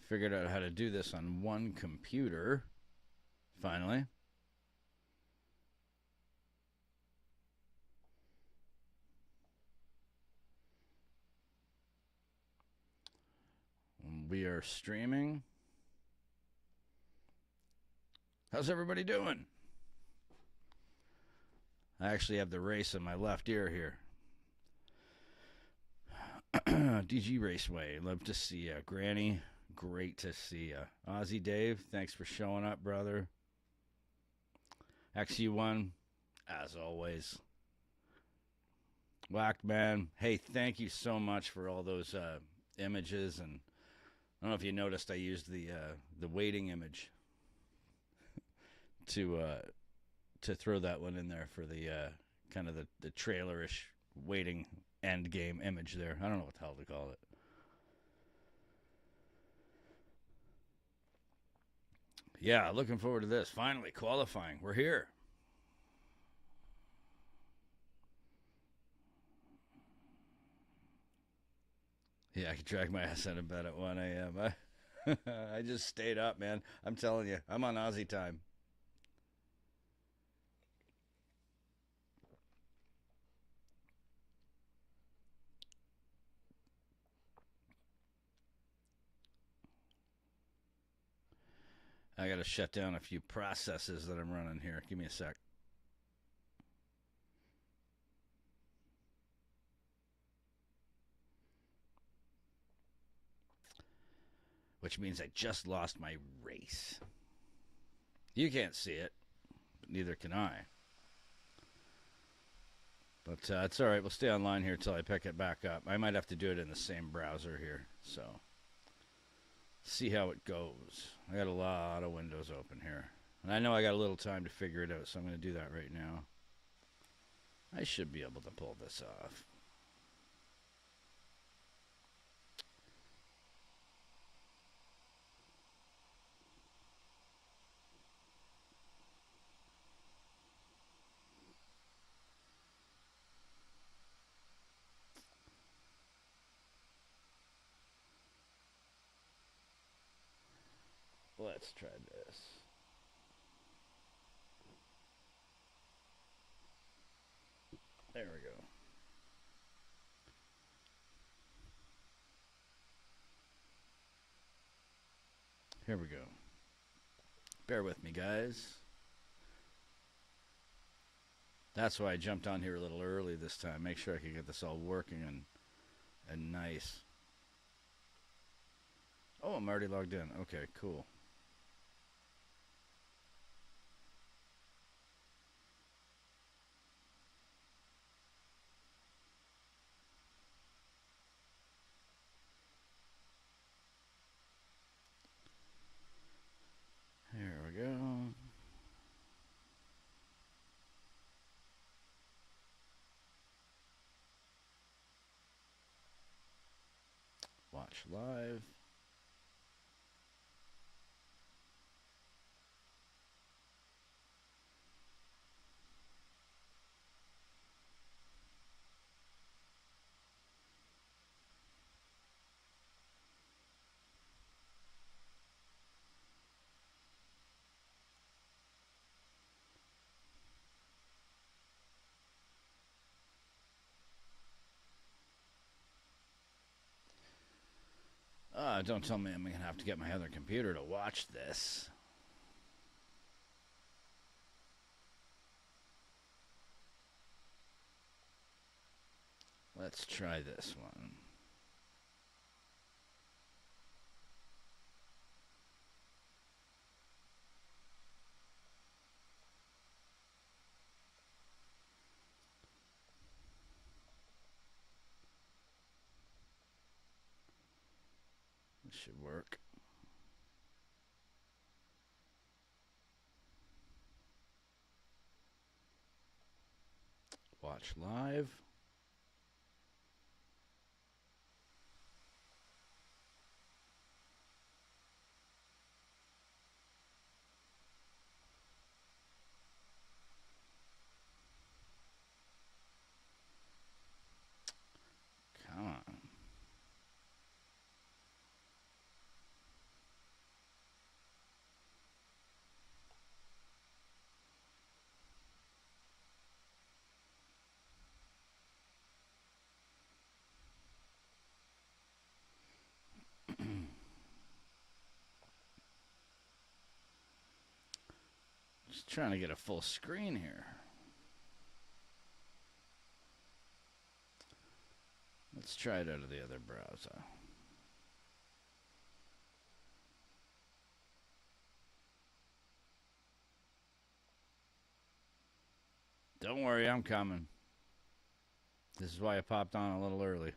Figured out how to do this on one computer. Finally. We are streaming. How's everybody doing? I actually have the race in my left ear here. DG Raceway, love to see ya. Granny, great to see ya. Aussie Dave, thanks for showing up, brother. XU1, as always. Whacked Man, hey, thank you so much for all those images. And I don't know if you noticed, I used the waiting image to throw that one in there for the kind of the trailerish waiting end game image there. I don't know what the hell to call it. Yeah, looking forward to this. Finally, qualifying. We're here. Yeah, I can drag my ass out of bed at 1 a.m. I just stayed up, man. I'm telling you, I'm on Aussie time. I got to shut down a few processes that I'm running here. Give me a sec. Which means I just lost my race. You can't see it, but neither can I. But it's all right. We'll stay online here until I pick it back up. I might have to do it in the same browser here. So, see how it goes. I got a lot of windows open here. And I know I got a little time to figure it out, so I'm going to do that right now. I should be able to pull this off. Let's try this. There we go. Here we go. Bear with me, guys. That's why I jumped on here a little early this time. Make sure I could get this all working and nice. Oh, I'm already logged in. Okay, cool. Here we go. Watch live. Don't tell me I'm going to have to get my other computer to watch this. Let's try this one. This should work. Watch live. Come on. Just trying to get a full screen here. Let's try it out of the other browser. Don't worry, I'm coming. This is why I popped on a little early.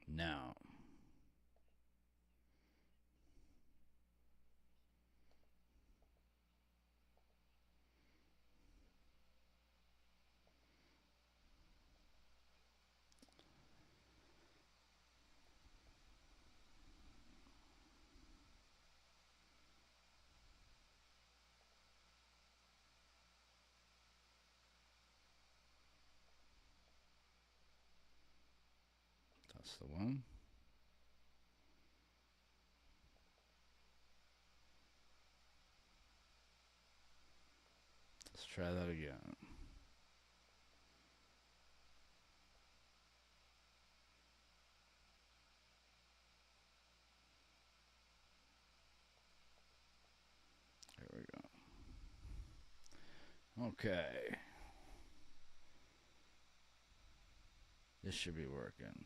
Now. That's the one. Let's try that again. There we go. Okay. This should be working.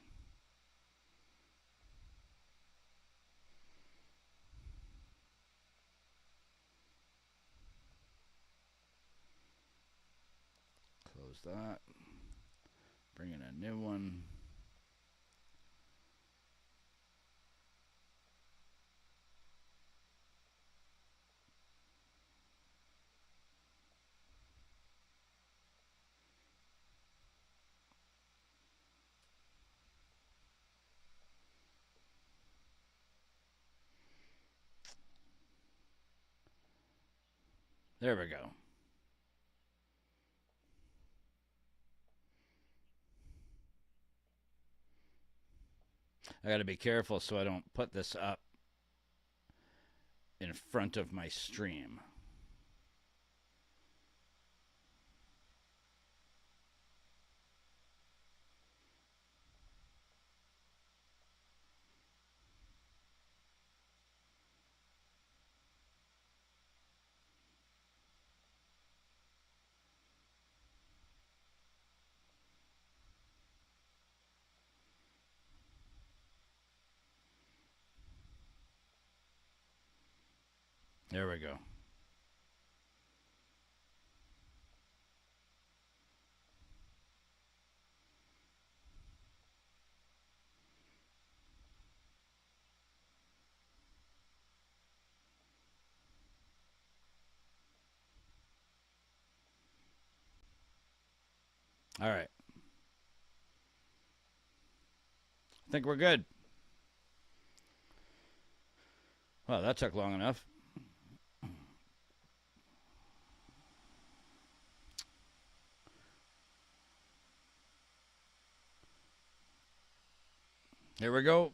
Close that. Bring in a new one. There we go. I got to be careful so I don't put this up in front of my stream. There we go. All right. I think we're good. Well, that took long enough. Here we go.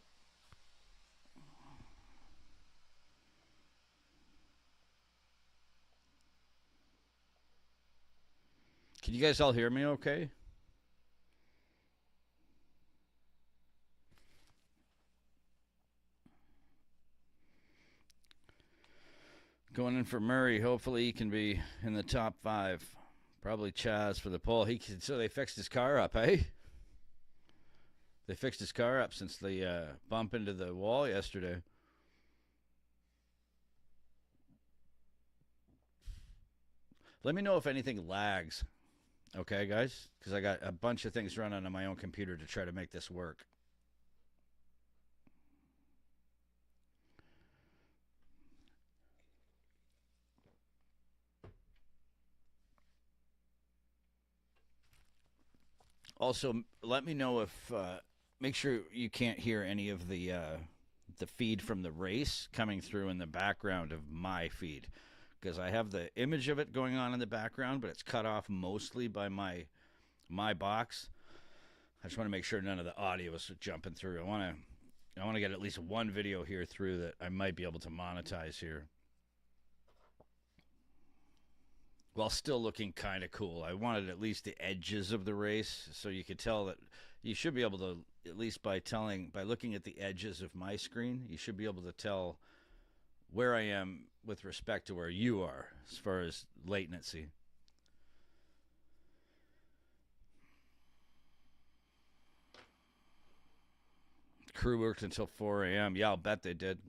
Can you guys all hear me okay? Going in for Murray. Hopefully he can be in the top 5. Probably Chaz for the pole. So they fixed his car up, eh? They fixed his car up since the bump into the wall yesterday. Let me know if anything lags. Okay, guys? Because I got a bunch of things running on my own computer to try to make this work. Also, let me know if make sure you can't hear any of the feed from the race coming through in the background of my feed, because I have the image of it going on in the background, but it's cut off mostly by my box. I just want to make sure none of the audio is jumping through. I want to get at least one video here through that I might be able to monetize here while still looking kind of cool. I wanted at least the edges of the race, so you could tell that you should be able to, at least by looking at the edges of my screen, you should be able to tell where I am with respect to where you are as far as latency. Crew worked until 4 a.m. Yeah, I'll bet they did.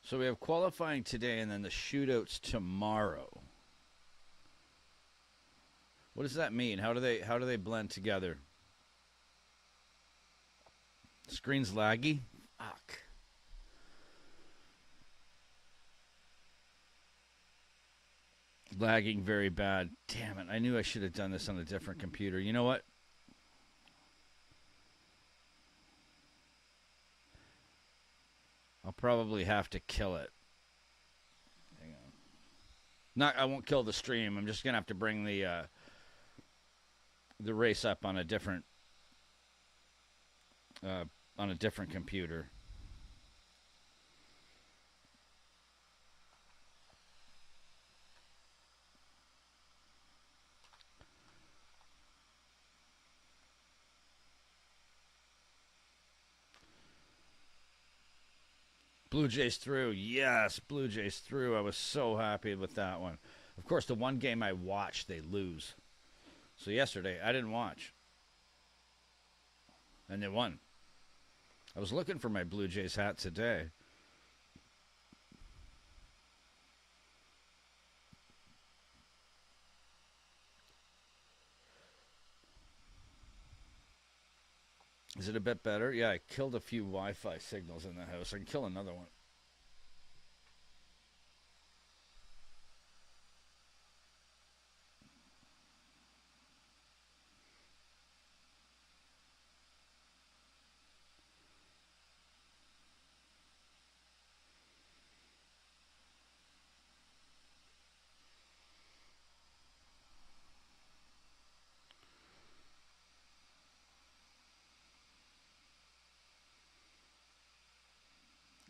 So we have qualifying today and then the shootouts tomorrow. What does that mean? How do they blend together? Screen's laggy? Fuck. Lagging very bad. Damn it. I knew I should have done this on a different computer. You know what? I'll probably have to kill it. Hang on. I won't kill the stream. I'm just gonna have to bring the race up on a different computer. Blue Jays through. Yes, Blue Jays through. I was so happy with that one. Of course, the one game I watched, they lose. So yesterday, I didn't watch. And they won. I was looking for my Blue Jays hat today. Is it a bit better? Yeah, I killed a few Wi-Fi signals in the house. I can kill another one.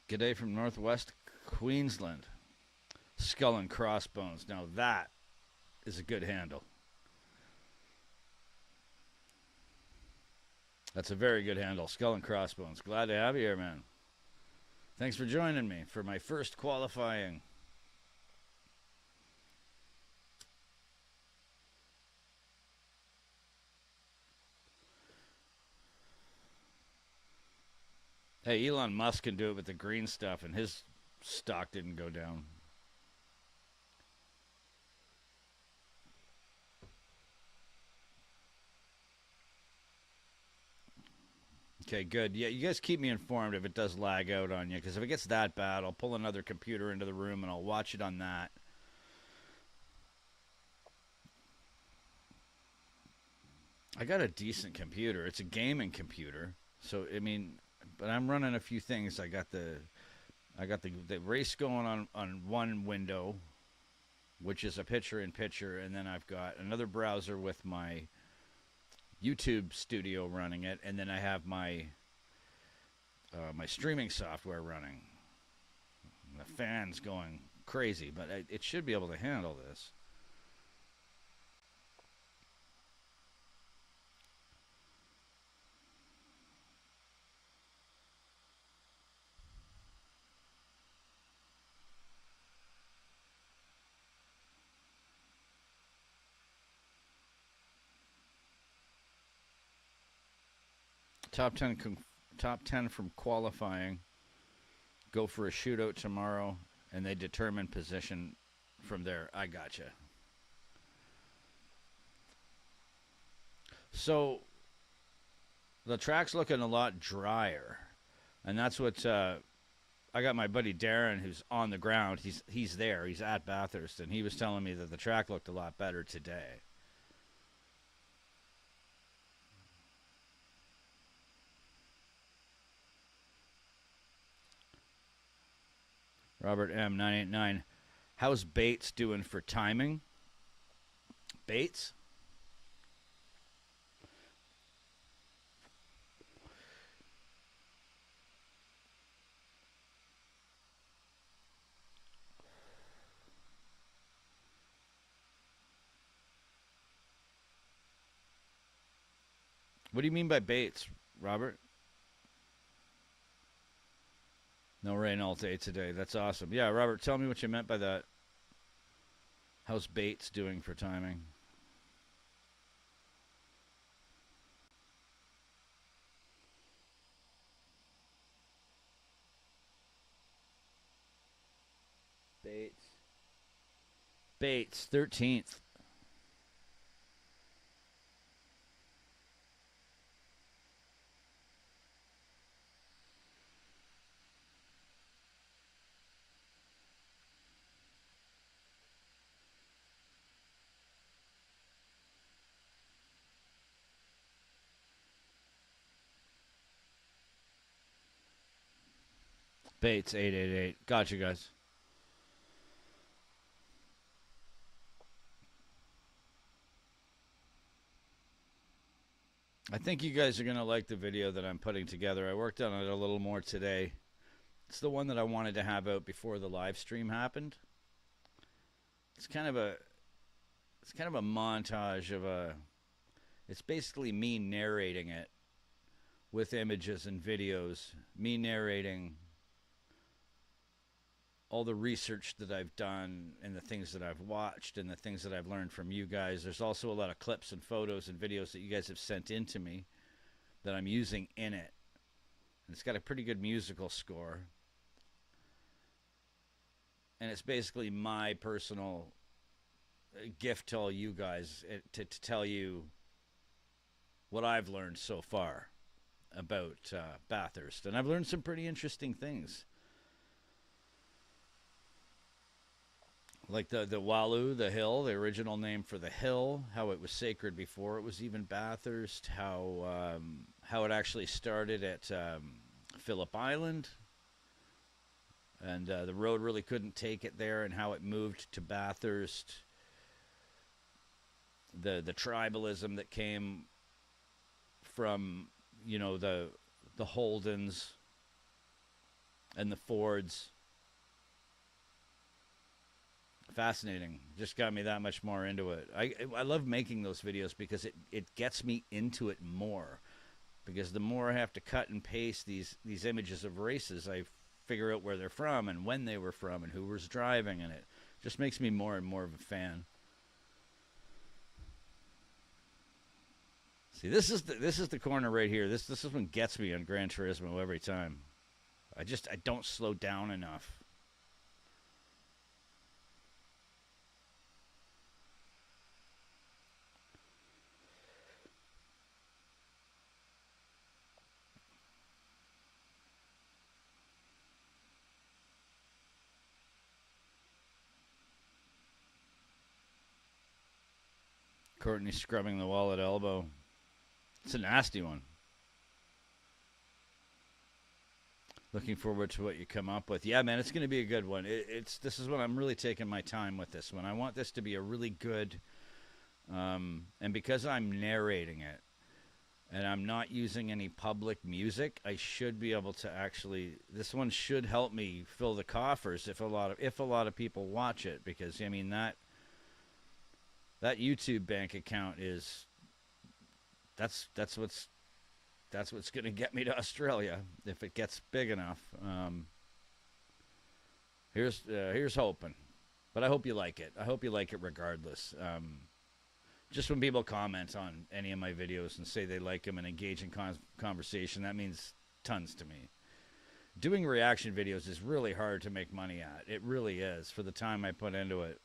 G'day from Northwest Queensland. Skull and Crossbones. Now that is a good handle. That's a very good handle. Skull and Crossbones. Glad to have you here, man. Thanks for joining me for my first qualifying. Hey, Elon Musk can do it with the green stuff, and his stock didn't go down. Okay, good. Yeah, you guys keep me informed if it does lag out on you, because if it gets that bad, I'll pull another computer into the room and I'll watch it on that. I got a decent computer. It's a gaming computer. So, I mean, but I'm running a few things. I got the race going on one window, which is a picture-in-picture, and then I've got another browser with my YouTube studio running it, and then I have my my streaming software running. The fan's going crazy, but it should be able to handle this. Top 10 from qualifying. Go for a shootout tomorrow, and they determine position from there. I gotcha. So the track's looking a lot drier, and that's what I got my buddy Darren, who's on the ground. He's there. He's at Bathurst, and he was telling me that the track looked a lot better today. Robert M989, how's Bates doing for timing? Bates? What do you mean by Bates, Robert? No rain all day today. That's awesome. Yeah, Robert, tell me what you meant by that. How's Bates doing for timing? Bates. Bates, 13th. Bates, 888. Gotcha, guys. I think you guys are going to like the video that I'm putting together. I worked on it a little more today. It's the one that I wanted to have out before the live stream happened. It's kind of a montage of it's basically me narrating it with images and videos, me narrating all the research that I've done and the things that I've watched and the things that I've learned from you guys. There's also a lot of clips and photos and videos that you guys have sent in to me that I'm using in it. And it's got a pretty good musical score. And it's basically my personal gift to all you guys to tell you what I've learned so far about Bathurst. And I've learned some pretty interesting things. Like the Walu, the hill, the original name for the hill, how it was sacred before it was even Bathurst, how it actually started at Phillip Island, and the road really couldn't take it there, and how it moved to Bathurst. The tribalism that came from, you know, the Holdens and the Fords. Fascinating. Just got me that much more into it. I love making those videos because it gets me into it more. Because the more I have to cut and paste these images of races, I figure out where they're from and when they were from and who was driving, and it just makes me more and more of a fan. See, this is the corner right here. This is what gets me on Gran Turismo every time. I don't slow down enough. Courtney scrubbing the wall at elbow. It's a nasty one. Looking forward to what you come up with. Yeah, man, it's going to be a good one. This is what I'm really taking my time with this one. I want this to be a really good, and because I'm narrating it, and I'm not using any public music, I should be able to actually. This one should help me fill the coffers if a lot of people watch it, because I mean that YouTube bank account is. That's what's going to get me to Australia if it gets big enough. Here's hoping, but I hope you like it. I hope you like it regardless. Just when people comment on any of my videos and say they like them and engage in conversation, that means tons to me. Doing reaction videos is really hard to make money at. It really is, for the time I put into it.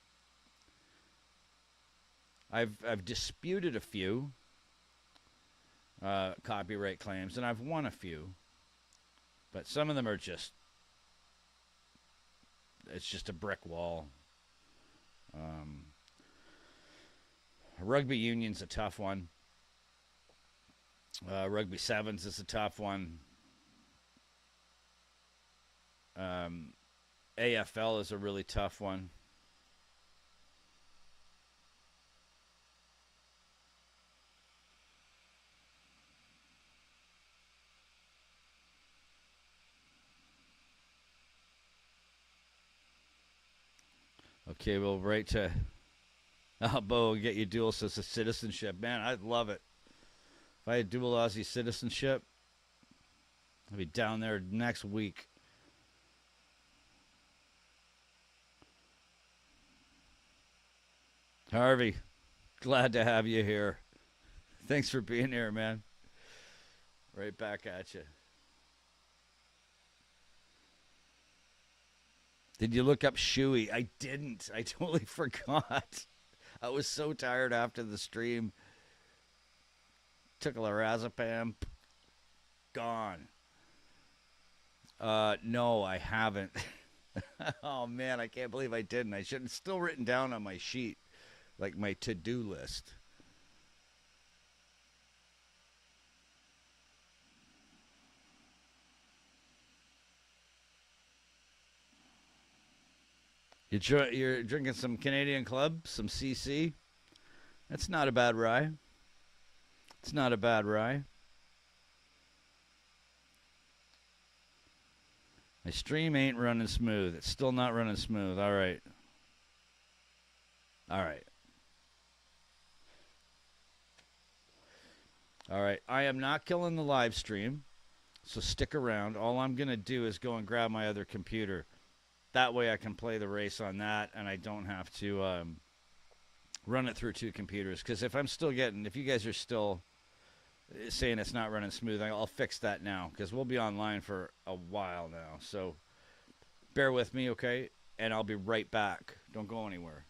I've disputed a few. copyright claims, and I've won a few, but some of them are just, it's just a brick wall. Rugby union's a tough one. Rugby sevens is a tough one. AFL is a really tough one. Okay, we'll write to Bo, get you dual citizenship. Man, I'd love it. If I had dual Aussie citizenship, I'd be down there next week. Harvey, glad to have you here. Thanks for being here, man. Right back at you. Did you look up Shuey? I didn't. I totally forgot. I was so tired after the stream. Took a lorazepam. Gone. No, I haven't. Oh, man, I can't believe I didn't. I should have still written down on my sheet, like my to-do list. You're drinking some Canadian Club, some CC. That's not a bad rye. It's not a bad rye. My stream ain't running smooth. It's still not running smooth. All right. All right. All right. I am not killing the live stream, so stick around. All I'm going to do is go and grab my other computer. That way I can play the race on that, and I don't have to run it through two computers. Because if you guys are still saying it's not running smooth, I'll fix that now. Because we'll be online for a while now. So bear with me, okay? And I'll be right back. Don't go anywhere.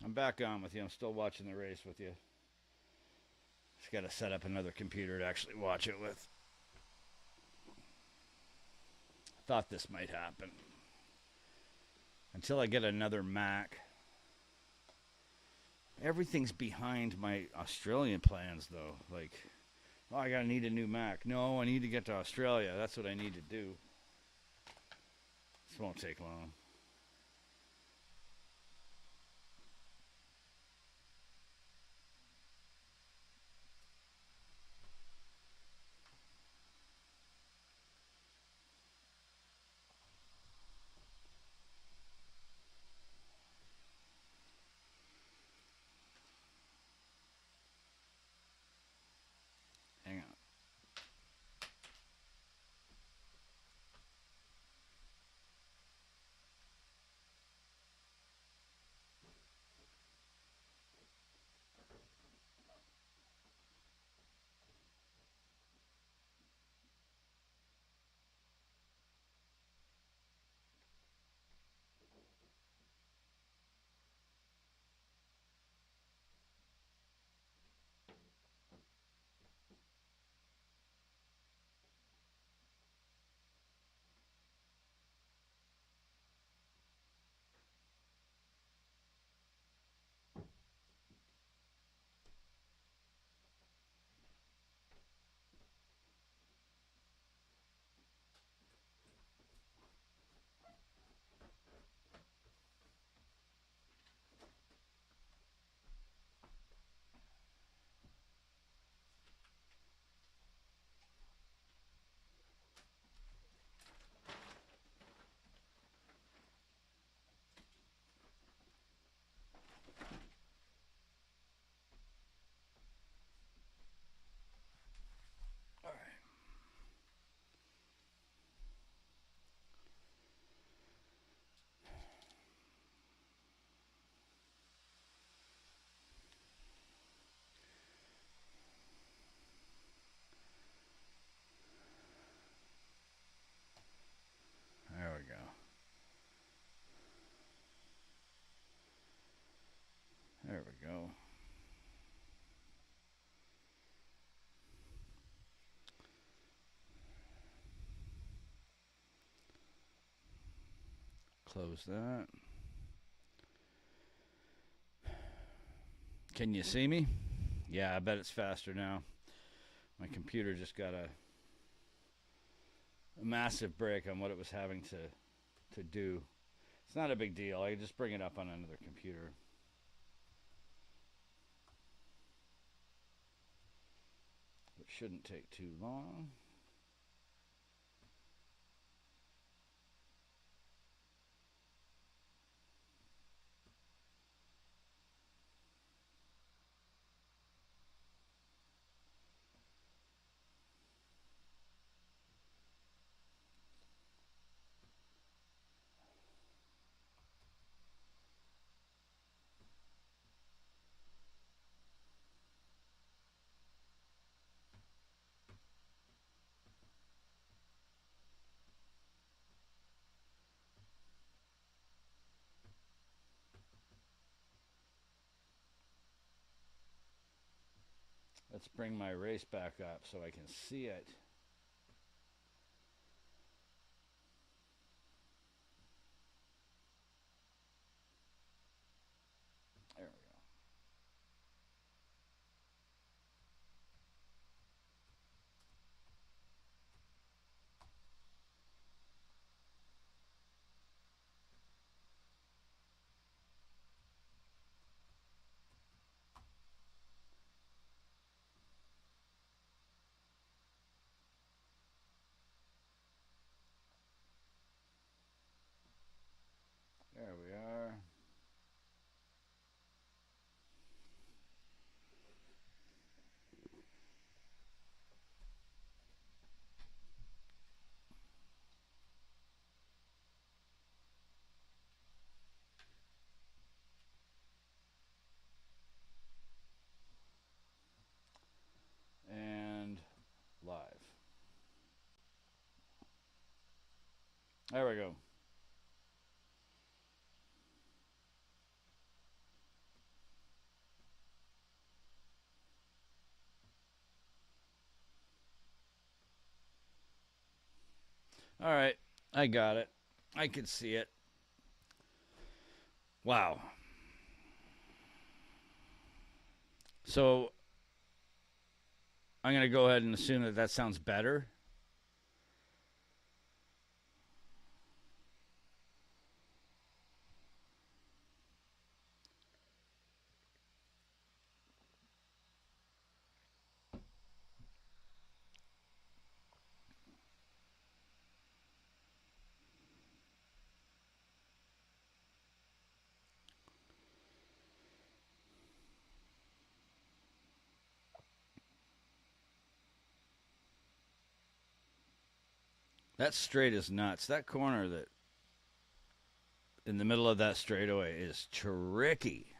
I'm back on with you. I'm still watching the race with you. Just got to set up another computer to actually watch it with. Thought this might happen. Until I get another Mac. Everything's behind my Australian plans, though. Like, oh, I gotta need a new Mac. No, I need to get to Australia. That's what I need to do. This won't take long. Hang on. Close that. Can you see me? Yeah, I bet it's faster now. My computer just got a massive break on what it was having to do. It's not a big deal. I can just bring it up on another computer. It shouldn't take too long. Let's bring my race back up so I can see it. There we go. There we are. And live. There we go. All right, I got it. I could see it. Wow. So I'm going to go ahead and assume that that sounds better. That straight is nuts. That corner that in the middle of that straightaway is tricky.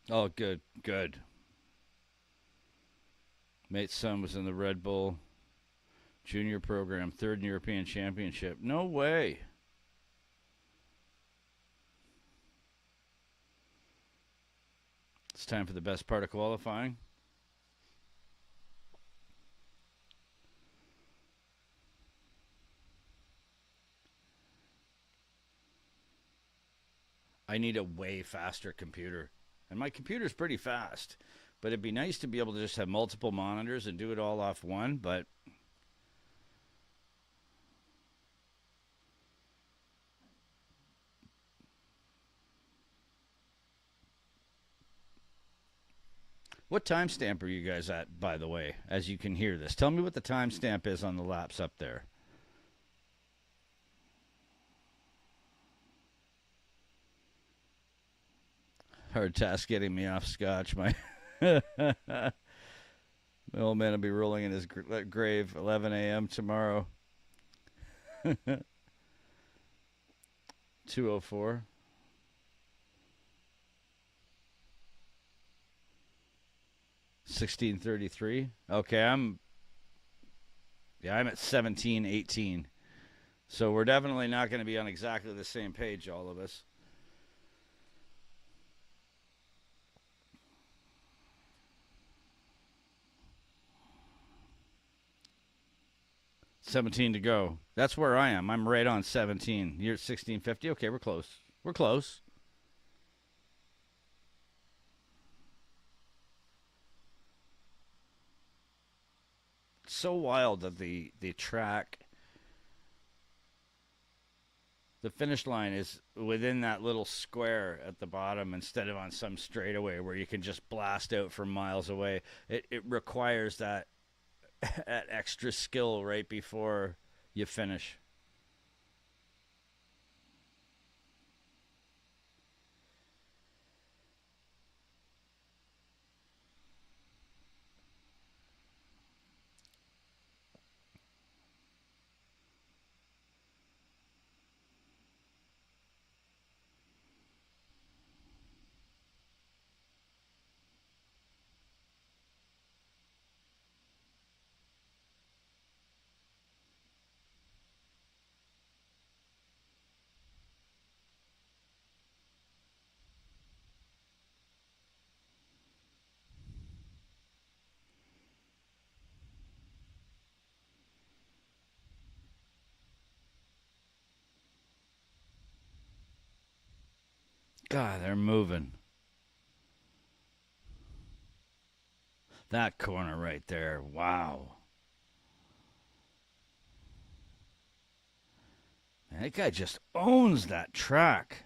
Oh, good, good. Mate's son was in the Red Bull Junior program, third European Championship. No way. It's time for the best part of qualifying. I need a way faster computer. And my computer's pretty fast. But it'd be nice to be able to just have multiple monitors and do it all off one, but what timestamp are you guys at, by the way, as you can hear this? Tell me what the timestamp is on the laps up there. Hard task getting me off scotch. My old man will be rolling in his grave 11 a.m. tomorrow. 2:04. $16.33. Okay, I'm at 17.18. So we're definitely not going to be on exactly the same page, all of us. 17 to go. That's where I am. I'm right on 17. You're at 1650. Okay, we're close. We're close. It's so wild that the track, the finish line is within that little square at the bottom instead of on some straightaway where you can just blast out from miles away. It requires that that extra skill right before you finish. God, they're moving. That corner right there. Wow. Man, that guy just owns that track.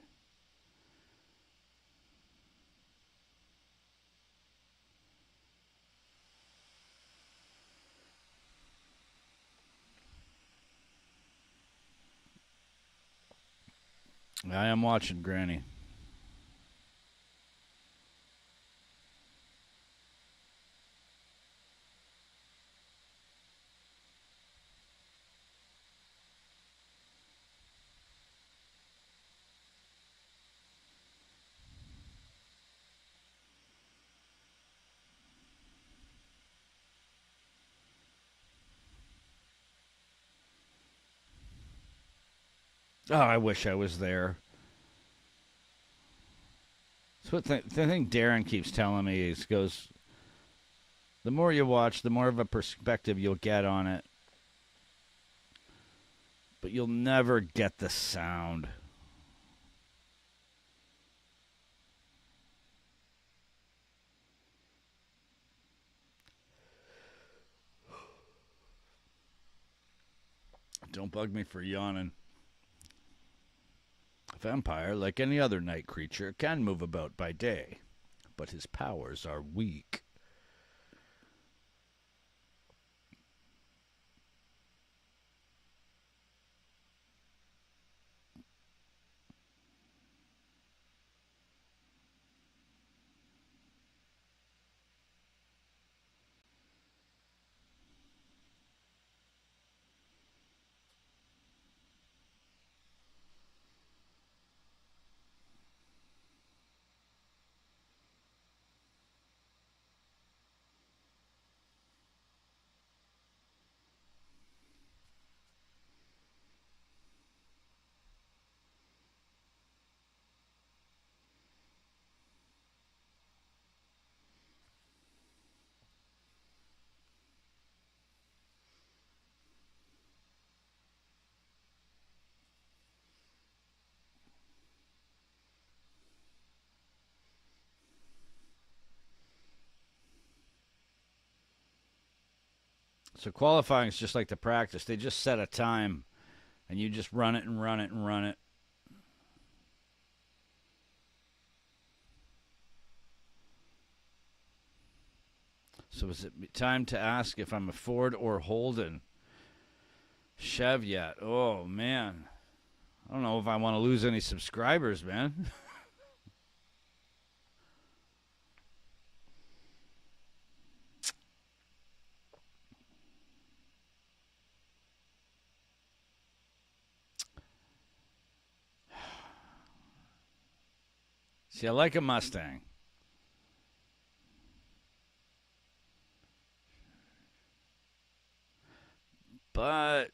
I am watching, Granny. Oh, I wish I was there. That's what the thing Darren keeps telling me is goes, the more you watch, the more of a perspective you'll get on it. But you'll never get the sound. Don't bug me for yawning. A vampire, like any other night creature, can move about by day, but his powers are weak. So qualifying is just like the practice. They just set a time, and you just run it and run it and run it. So is it time to ask if I'm a Ford or Holden Chev yet? Oh, man. I don't know if I want to lose any subscribers, man. See, I like a Mustang. But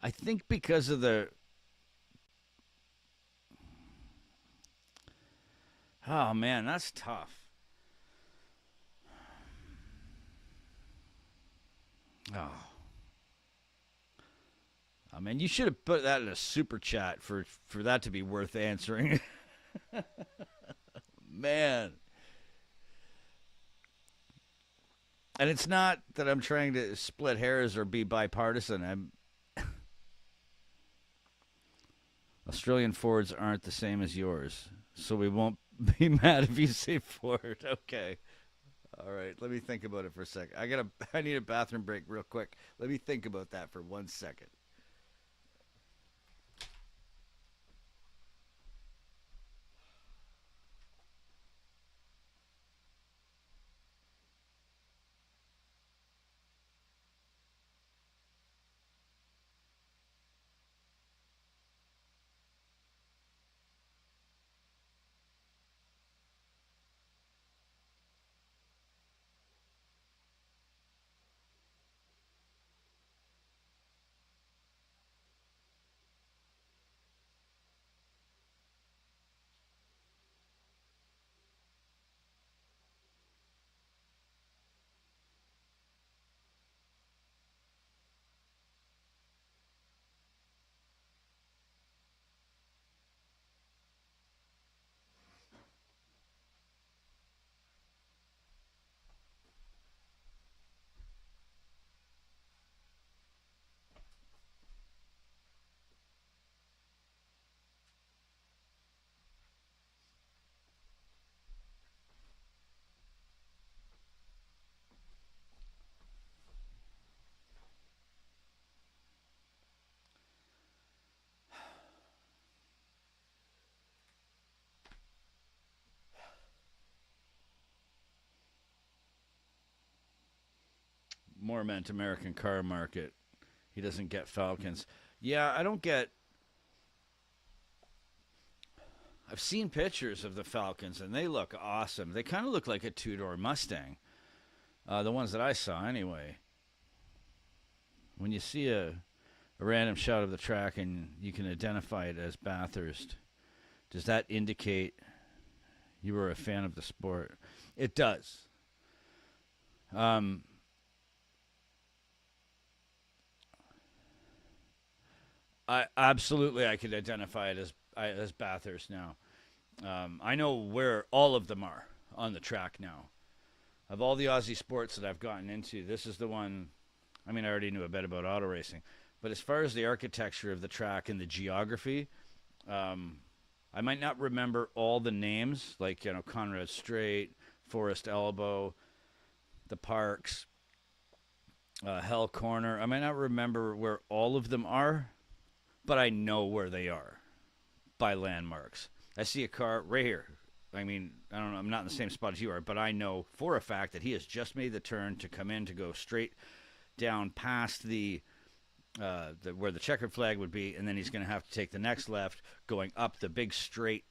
I think because of the... Oh, man, that's tough. Oh. I mean, you should have put that in a super chat for that to be worth answering. Man. And it's not that I'm trying to split hairs or be bipartisan. Australian Fords aren't the same as yours, so we won't be mad if you say Ford. Okay. All right. Let me think about it for a second. I need a bathroom break real quick. Let me think about that for 1 second. More meant American car market. He doesn't get Falcons. Yeah, I don't get. I've seen pictures of the Falcons, and they look awesome. They kind of look like a two-door Mustang. The ones that I saw, anyway. When you see a random shot of the track and you can identify it as Bathurst, does that indicate you were a fan of the sport? It does. I could identify it as Bathurst now. I know where all of them are on the track now. Of all the Aussie sports that I've gotten into, this is the one. I mean, I already knew a bit about auto racing, but as far as the architecture of the track and the geography, I might not remember all the names, like Conrod Straight, Forest Elbow, the Parks, Hell Corner. I might not remember where all of them are, but I know where they are by landmarks. I see a car right here. I mean, I don't know. I'm not in the same spot as you are, but I know for a fact that he has just made the turn to come in to go straight down past the where the checkered flag would be, and then he's going to have to take the next left, going up the big straight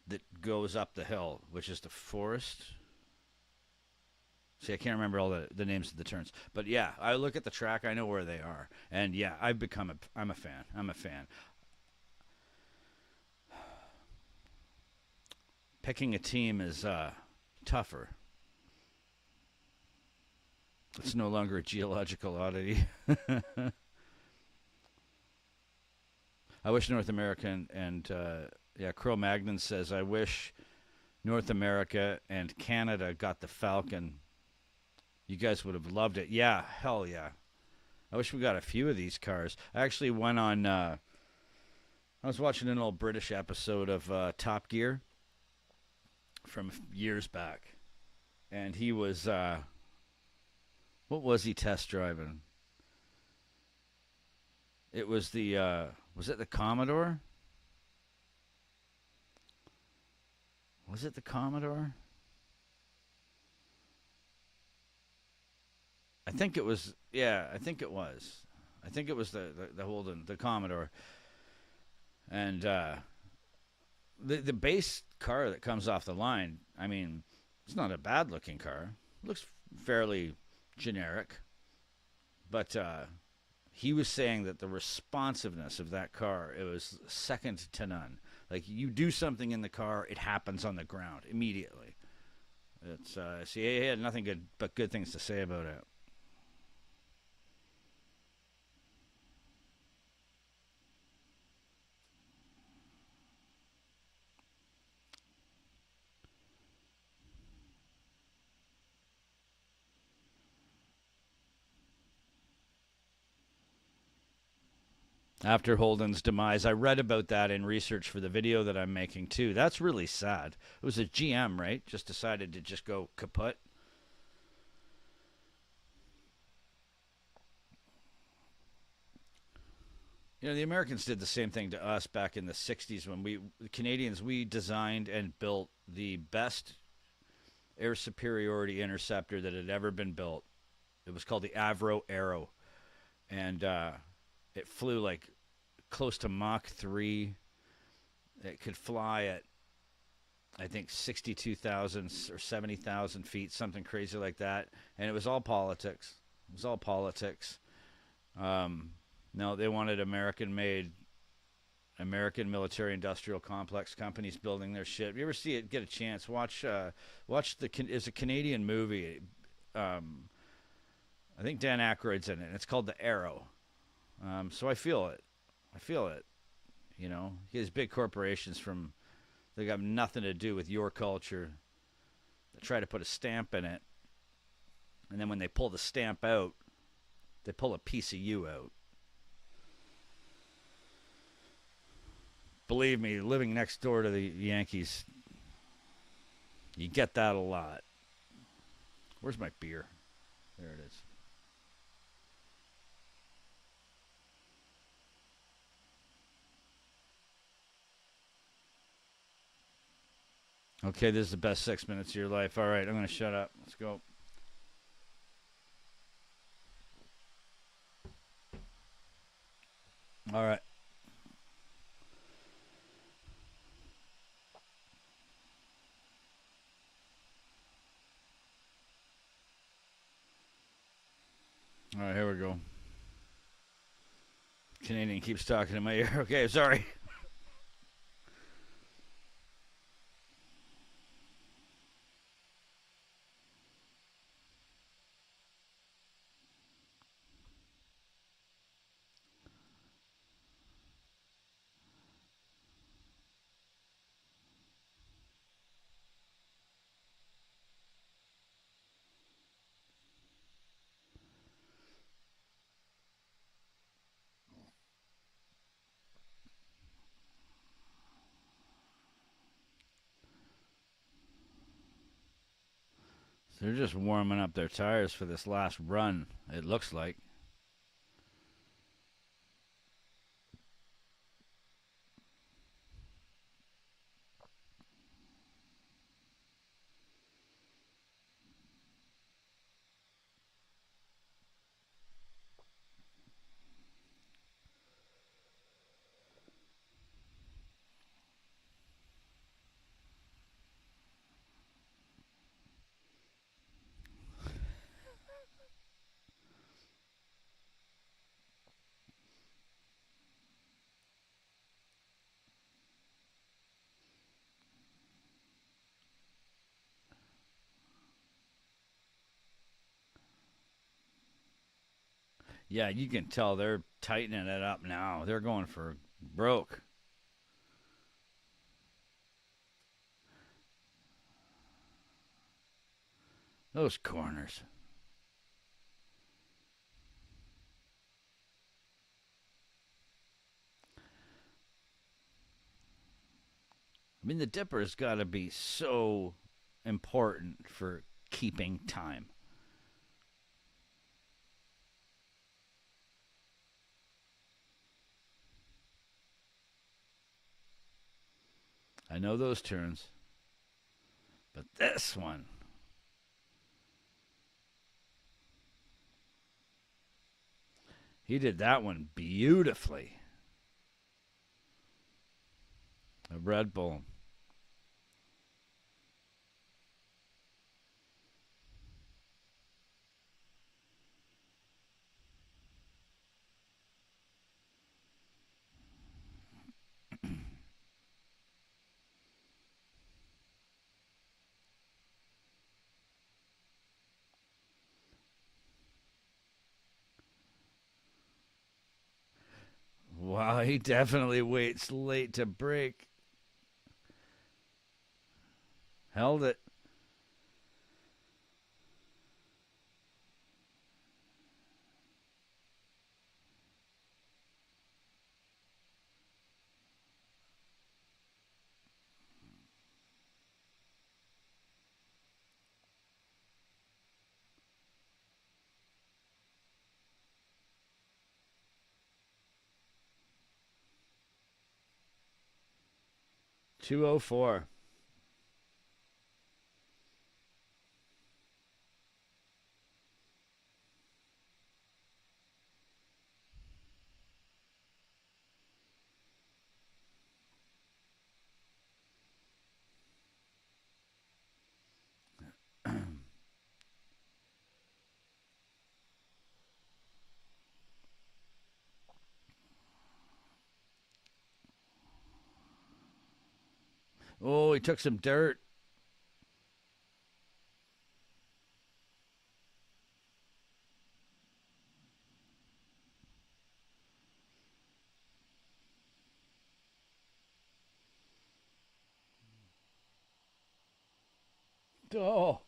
that goes up the hill, which is the Forest. See, I can't remember all the names of the turns, but yeah, I look at the track, I know where they are, and yeah, I'm a fan. I'm a fan. Picking a team is tougher. It's no longer a geological oddity. I wish North America and Cro-Magnon says, I wish North America and Canada got the Falcon. You guys would have loved it. Yeah, hell yeah. I wish we got a few of these cars. I actually went on, I was watching an old British episode of Top Gear from years back. And he was, what was he test driving? It was was it the Commodore? Was it the Commodore? I think it was, yeah, I think it was. I think it was the Holden, the Commodore. And the base car that comes off the line, I mean, it's not a bad-looking car. It looks fairly generic. But he was saying that the responsiveness of that car, it was second to none. Like, you do something in the car, it happens on the ground immediately. It's he had nothing but good things to say about it. After Holden's demise. I read about that in research for the video that I'm making too. That's really sad. It was a GM, right? Just decided to just go kaput. You know, the Americans did the same thing to us back in the 60s when the Canadians, we designed and built the best air superiority interceptor that had ever been built. It was called the Avro Arrow. And it flew like close to Mach 3. It could fly at, I think, 62,000 or 70,000 feet, something crazy like that. And it was all politics. It was all politics. No, they wanted American-made, American military-industrial complex companies building their shit. If you ever see it, get a chance, watch it's a Canadian movie. I think Dan Aykroyd's in it. And it's called The Arrow. So I feel it. You know, these big corporations they got nothing to do with your culture. They try to put a stamp in it. And then when they pull the stamp out, they pull a piece of you out. Believe me, living next door to the Yankees, you get that a lot. Where's my beer? There it is. Okay, this is the best 6 minutes of your life. All right, I'm going to shut up. Let's go. All right. All right, here we go. Canadian keeps talking in my ear. Okay, sorry. They're just warming up their tires for this last run, it looks like. Yeah, you can tell they're tightening it up now. They're going for broke. Those corners. I mean, the dipper's got to be so important for keeping time. I know those turns. But this one. He did that one beautifully. A Red Bull. Wow, he definitely waits late to break. Held it. 204. Oh, he took some dirt. Oh.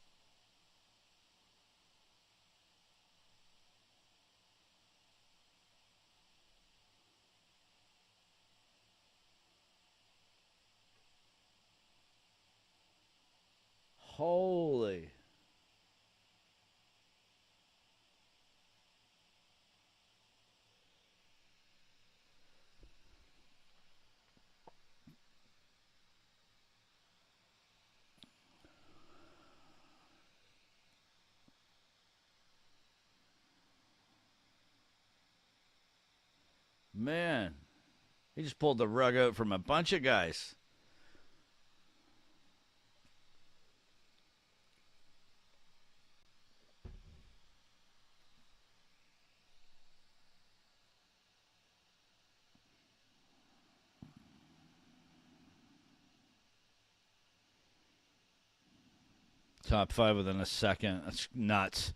Holy. Man. He just pulled the rug out from a bunch of guys. Top 5 within a second. That's nuts.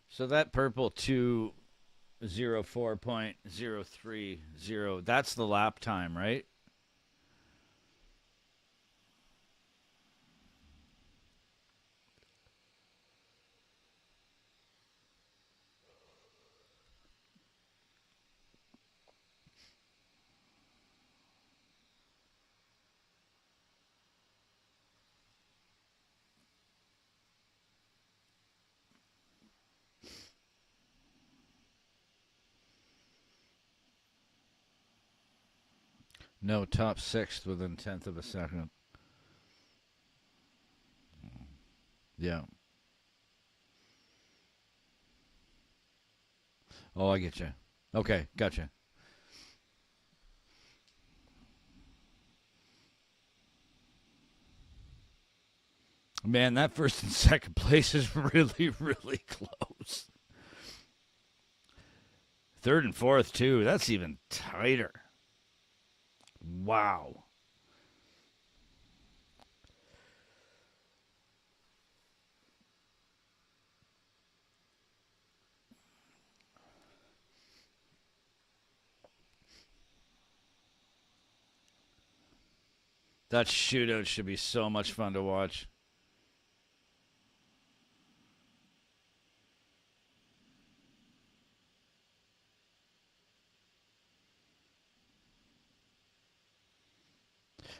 So that purple 2:04.030, that's the lap time, right? No, top 6th within 10th of a second. Yeah. Oh, I get you. Okay, gotcha. Man, that first and second place is really, really close. Third and fourth, too. That's even tighter. Wow. That shootout should be so much fun to watch.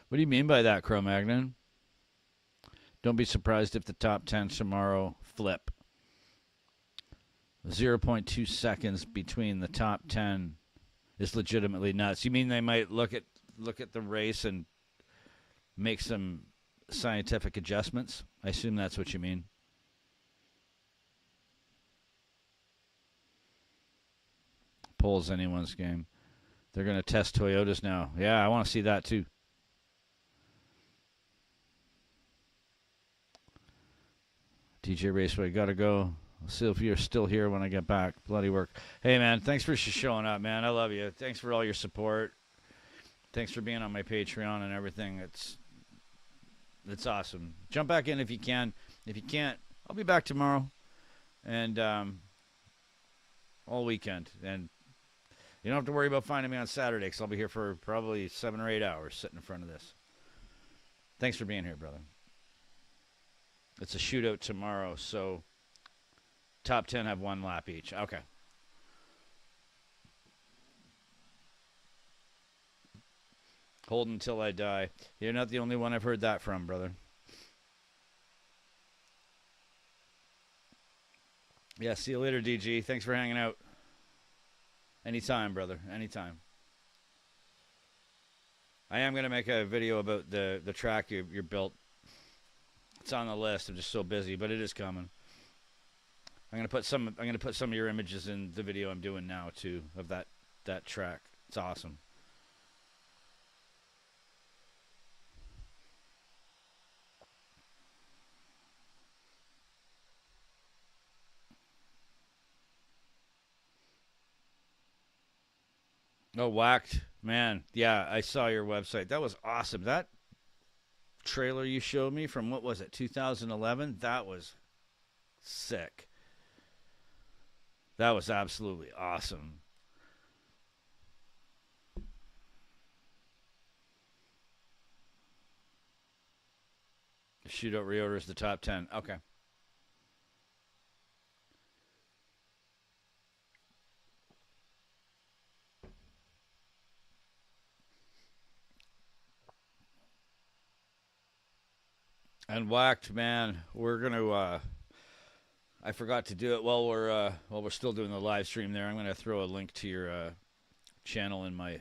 What do you mean by that, Cro-Magnon? Don't be surprised if the top 10 tomorrow flip. 0.2 seconds between the top 10 is legitimately nuts. You mean they might look at the race and make some scientific adjustments? I assume that's what you mean. Pole's anyone's game. They're going to test Toyotas now. Yeah, I want to see that too. DJ Raceway, gotta go. I'll see if you're still here when I get back. Bloody work. Hey, man, thanks for showing up, man. I love you. Thanks for all your support. Thanks for being on my Patreon and everything. It's awesome. Jump back in if you can. If you can't, I'll be back tomorrow and all weekend. And you don't have to worry about finding me on Saturday because I'll be here for probably 7 or 8 hours sitting in front of this. Thanks for being here, brother. It's a shootout tomorrow, so top 10 have 1 lap each. Okay. Hold until I die. You're not the only one I've heard that from, brother. Yeah, see you later, DG. Thanks for hanging out. Anytime, brother. Anytime. I am going to make a video about the track you're built. It's on the list. I'm just so busy, but it is coming. I'm going to put some of your images in the video I'm doing now too of that track. It's awesome. Oh, whacked. Man, yeah, I saw your website. That was awesome. That trailer you showed me from, what was it, 2011? That was sick. That was absolutely awesome. Shootout reorder is the top 10. Okay. And whacked, man. We're gonna. I forgot to do it while we're still doing the live stream. There, I'm gonna throw a link to your channel in my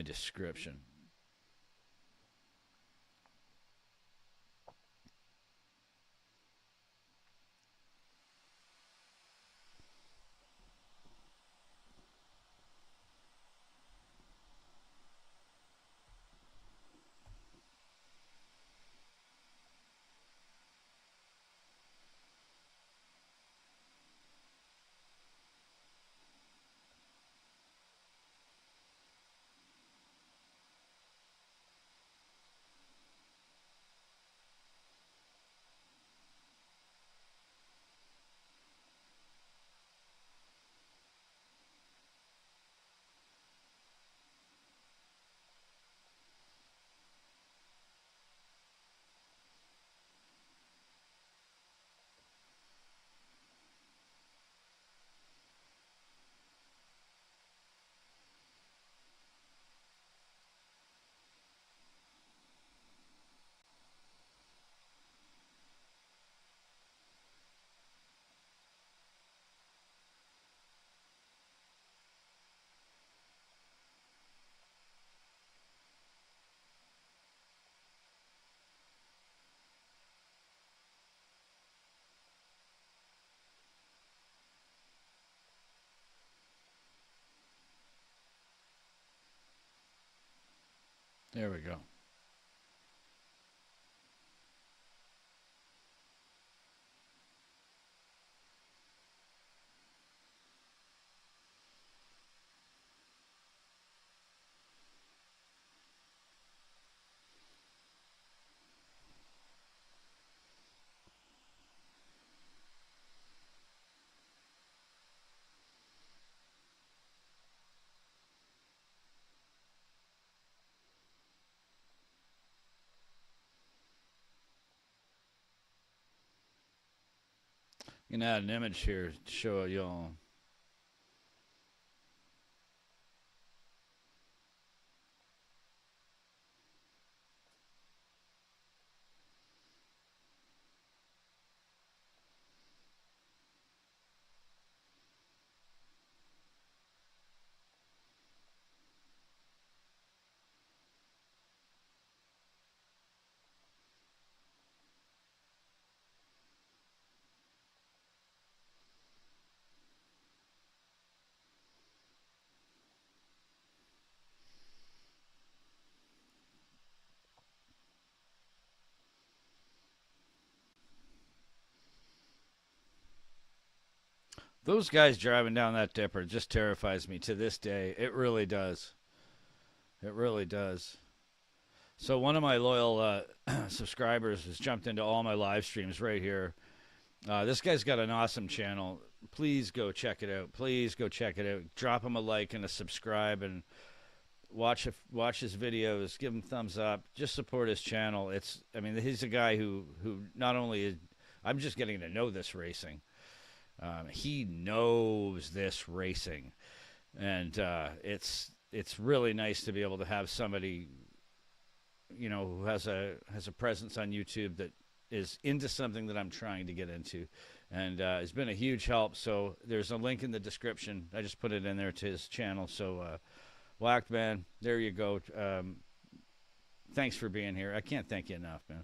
description. There we go. You can add an image here to show y'all. Those guys driving down that dipper just terrifies me to this day. It really does. It really does. So one of my loyal subscribers has jumped into all my live streams right here. This guy's got an awesome channel. Please go check it out. Please go check it out. Drop him a like and a subscribe and watch his videos, give him thumbs up, just support his channel. I mean, he's a guy who not only is, I'm just getting to know this racing. He knows this racing, and it's really nice to be able to have somebody, who has a presence on YouTube that is into something that I'm trying to get into, and it's been a huge help. So there's a link in the description. I just put it in there to his channel. So Whacked Man, there you go. Thanks for being here. I can't thank you enough, man.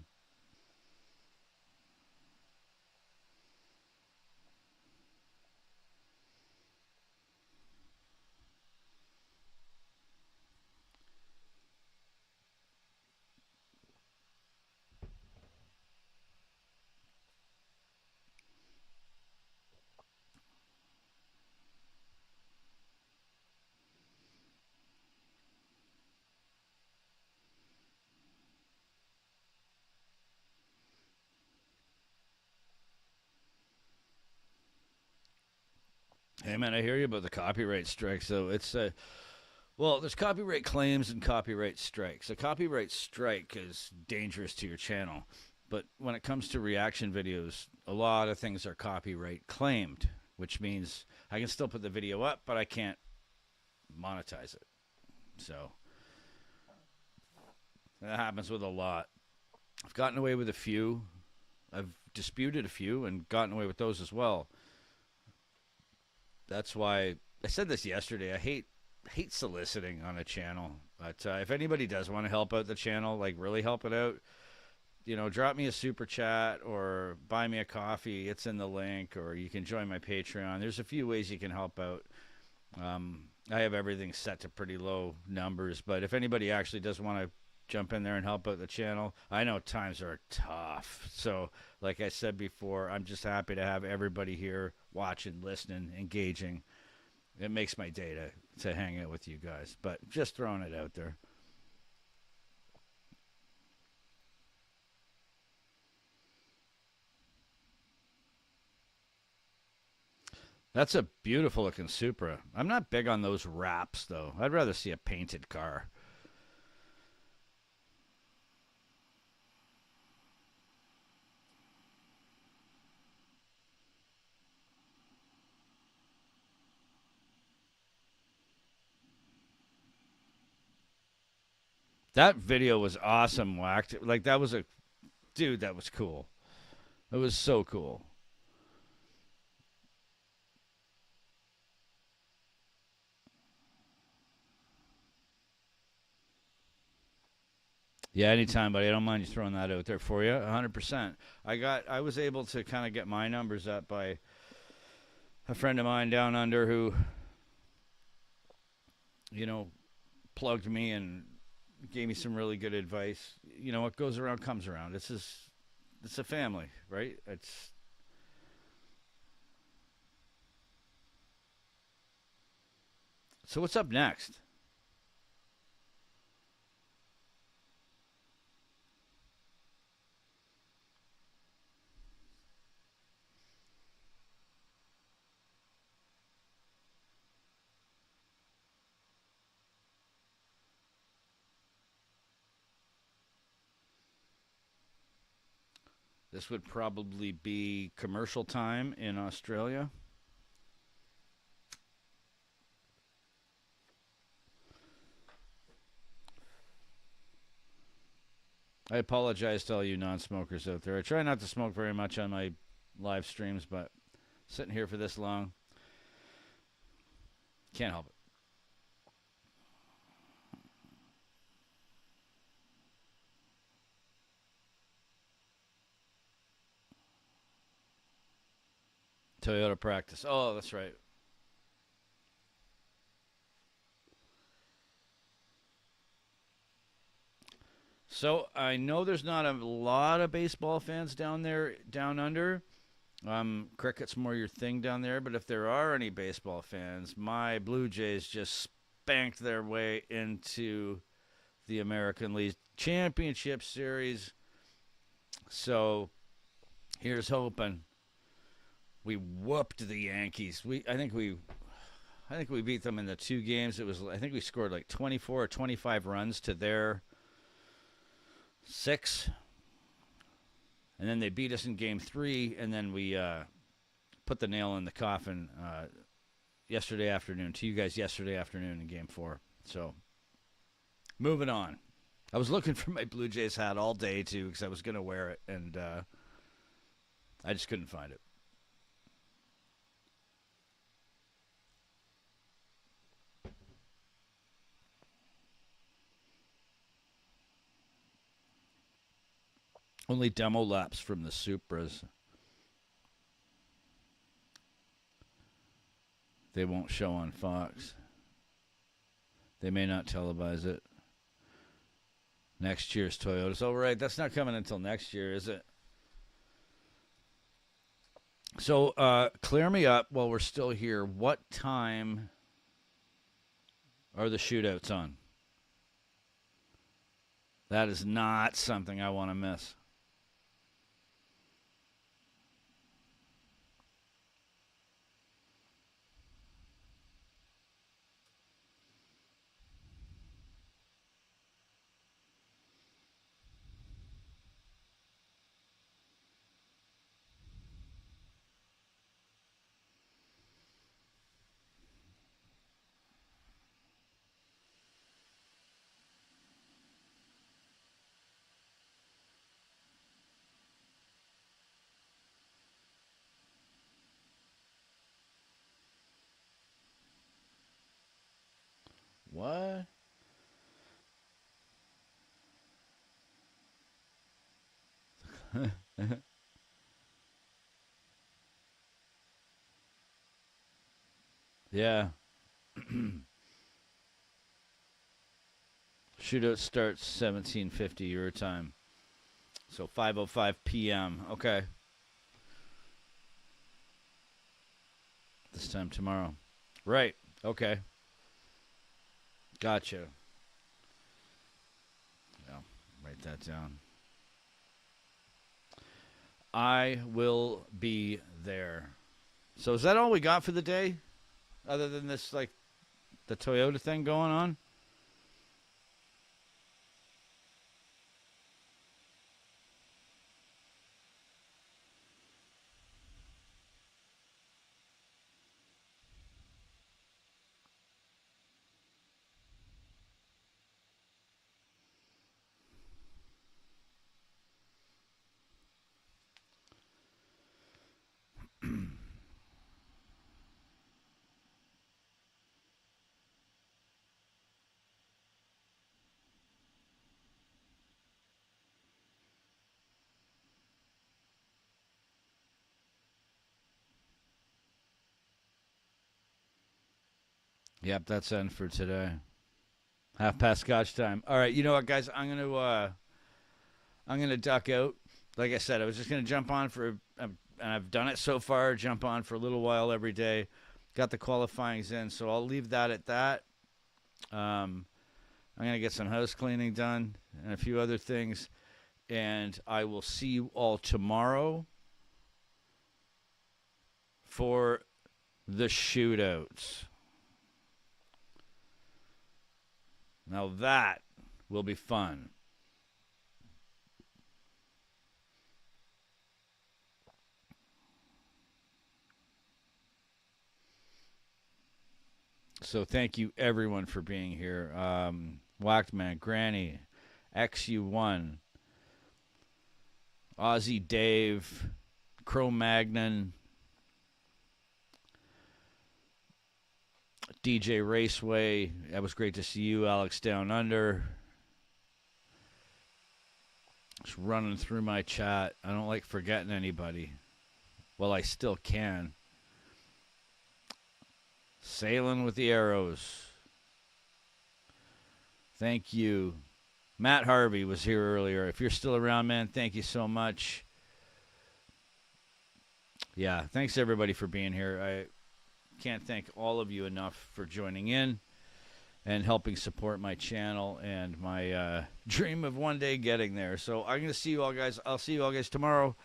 Hey, man, I hear you about the copyright strike. So it's well, there's copyright claims and copyright strikes. A copyright strike is dangerous to your channel, but when it comes to reaction videos, a lot of things are copyright claimed, which means I can still put the video up, but I can't monetize it. So that happens with a lot. I've gotten away with a few. I've disputed a few and gotten away with those as well. That's why I said this yesterday. I hate soliciting on a channel. But if anybody does want to help out the channel, like really help it out, drop me a super chat or buy me a coffee. It's in the link, or you can join my Patreon. There's a few ways you can help out. I have everything set to pretty low numbers, but if anybody actually does want to jump in there and help out the channel, I know times are tough. So, like I said before, I'm just happy to have everybody here watching, listening, engaging. It makes my day to hang out with you guys, but just throwing it out there. That's a beautiful looking Supra. I'm not big on those wraps, though. I'd rather see a painted car. That video was awesome, Whacked. Like, that was dude, that was cool. It was so cool. Yeah, anytime, buddy. I don't mind you throwing that out there for you. 100%. I was able to kind of get my numbers up by a friend of mine down under who, plugged me and gave me some really good advice. What goes around comes around. It's a family, right? So what's up next? This would probably be commercial time in Australia. I apologize to all you non-smokers out there. I try not to smoke very much on my live streams, but sitting here for this long, can't help it. Toyota practice. Oh, that's right. So I know there's not a lot of baseball fans down there, down under. Cricket's more your thing down there, but if there are any baseball fans, my Blue Jays just spanked their way into the American League Championship Series. So here's hoping. We whooped the Yankees. I think we I think we beat them in the 2 games. I think we scored like 24 or 25 runs to their 6. And then they beat us in game 3, and then we put the nail in the coffin yesterday afternoon, to you guys yesterday afternoon in game 4. So, moving on. I was looking for my Blue Jays hat all day, too, because I was going to wear it, and I just couldn't find it. Only demo laps from the Supras. They won't show on Fox. They may not televise it. Next year's Toyotas. Oh, right. That's not coming until next year, is it? So, clear me up while we're still here. What time are the shootouts on? That is not something I want to miss. What? Yeah. Shootout starts 17:50 your time. So 5:05 p.m. Okay. This time tomorrow. Right. Okay. Gotcha. Yeah, write that down. I will be there. So is that all we got for the day? Other than this, like, the Toyota thing going on? Yep, that's end for today. Half past Scotch time. All right, you know what, guys? I'm gonna duck out. Like I said, I was just gonna jump on and I've done it so far. Jump on for a little while every day. Got the qualifyings in, so I'll leave that at that. I'm gonna get some house cleaning done and a few other things, and I will see you all tomorrow for the shootouts. Now that will be fun. So thank you everyone for being here. Whackman, Granny, XU1, Aussie Dave, Cro-Magnon, DJ Raceway. That was great to see you, Alex Down Under. Just running through my chat. I don't like forgetting anybody. Well, I still can. Sailing with the Arrows. Thank you. Matt Harvey was here earlier. If you're still around, man, thank you so much. Yeah, thanks everybody for being here. I can't thank all of you enough for joining in and helping support my channel and my dream of one day getting there. So I'm going to see you all guys. I'll see you all guys tomorrow.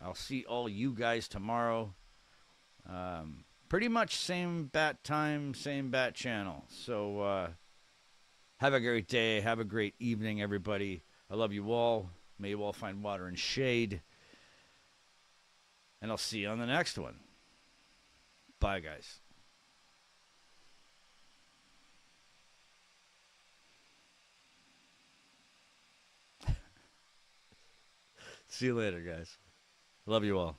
I'll see all you guys tomorrow. pretty much same bat time, same bat channel. So have a great day. Have a great evening, everybody. I love you all. May you all find water and shade. And I'll see you on the next one. Bye, guys. See you later, guys. Love you all.